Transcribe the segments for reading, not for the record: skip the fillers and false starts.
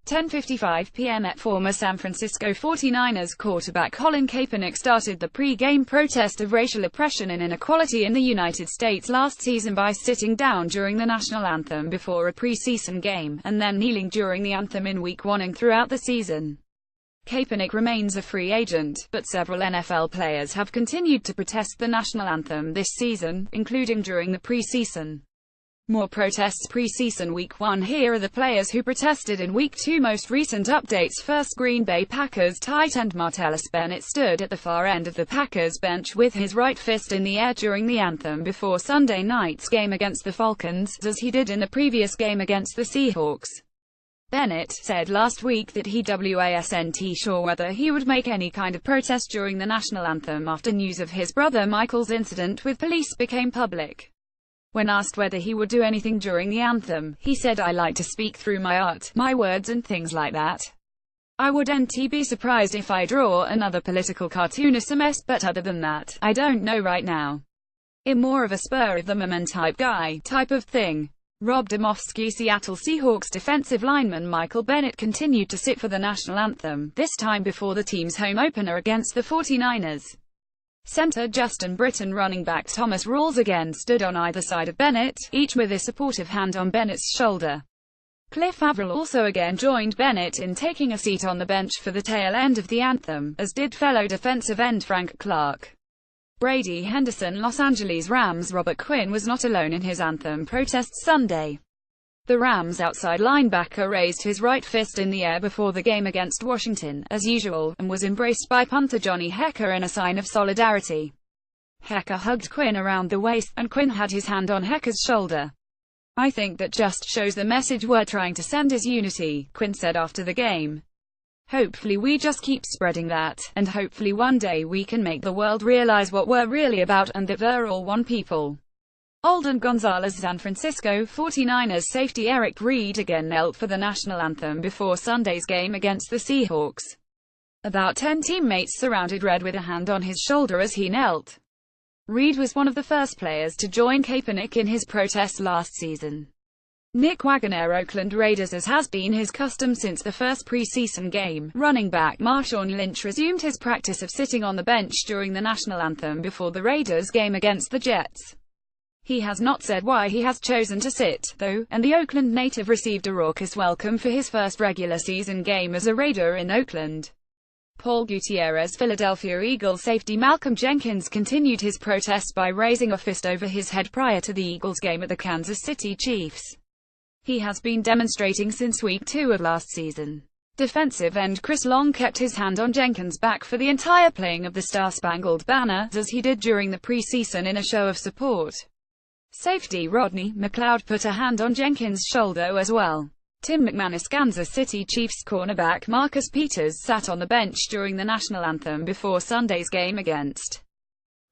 10:55 p.m. at former San Francisco 49ers quarterback Colin Kaepernick started the pre-game protest of racial oppression and inequality in the United States last season by sitting down during the national anthem before a preseason game, and then kneeling during the anthem in Week 1 and throughout the season. Kaepernick remains a free agent, but several NFL players have continued to protest the national anthem this season, including during the preseason. More protests preseason Week 1. Here are the players who protested in Week 2. Most recent updates. First, Green Bay Packers tight end Martellus Bennett stood at the far end of the Packers bench with his right fist in the air during the anthem before Sunday night's game against the Falcons, as he did in the previous game against the Seahawks. Bennett said last week that he wasn't sure whether he would make any kind of protest during the national anthem after news of his brother Michael's incident with police became public. When asked whether he would do anything during the anthem, he said, "I like to speak through my art, my words and things like that. I wouldn't be surprised if I draw another political cartoon or some mess, but other than that, I don't know right now. I'm more of a spur of the moment type guy, type of thing." Rob Demovsky. Seattle Seahawks defensive lineman Michael Bennett continued to sit for the national anthem, this time before the team's home opener against the 49ers. Center Justin Britt and running back Thomas Rawls again stood on either side of Bennett, each with a supportive hand on Bennett's shoulder. Cliff Avril also again joined Bennett in taking a seat on the bench for the tail end of the anthem, as did fellow defensive end Frank Clark. Brady Henderson. Los Angeles Rams Robert Quinn was not alone in his anthem protest Sunday. The Rams outside linebacker raised his right fist in the air before the game against Washington, as usual, and was embraced by punter Johnny Hekker in a sign of solidarity. Hekker hugged Quinn around the waist, and Quinn had his hand on Hecker's shoulder. "I think that just shows the message we're trying to send is unity," Quinn said after the game. "Hopefully we just keep spreading that, and hopefully one day we can make the world realize what we're really about, and that we're all one people." Alden Gonzalez. San Francisco 49ers safety Eric Reid again knelt for the national anthem before Sunday's game against the Seahawks. About 10 teammates surrounded Reid with a hand on his shoulder as he knelt. Reid was one of the first players to join Kaepernick in his protest last season. Nick Wagoner. Oakland Raiders. As has been his custom since the first preseason game, running back Marshawn Lynch resumed his practice of sitting on the bench during the national anthem before the Raiders game against the Jets. He has not said why he has chosen to sit, though, and the Oakland native received a raucous welcome for his first regular season game as a Raider in Oakland. Paul Gutierrez. Philadelphia Eagles safety Malcolm Jenkins continued his protest by raising a fist over his head prior to the Eagles game at the Kansas City Chiefs. He has been demonstrating since Week 2 of last season. Defensive end Chris Long kept his hand on Jenkins' back for the entire playing of the Star-Spangled Banner, as he did during the preseason in a show of support. Safety Rodney McLeod put a hand on Jenkins' shoulder as well. Tim McManus. Kansas City Chiefs cornerback Marcus Peters sat on the bench during the national anthem before Sunday's game against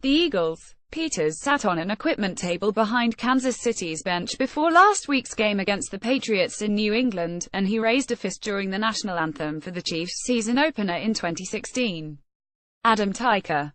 the Eagles. Peters sat on an equipment table behind Kansas City's bench before last week's game against the Patriots in New England, and he raised a fist during the national anthem for the Chiefs' season opener in 2016. Adam Tyker.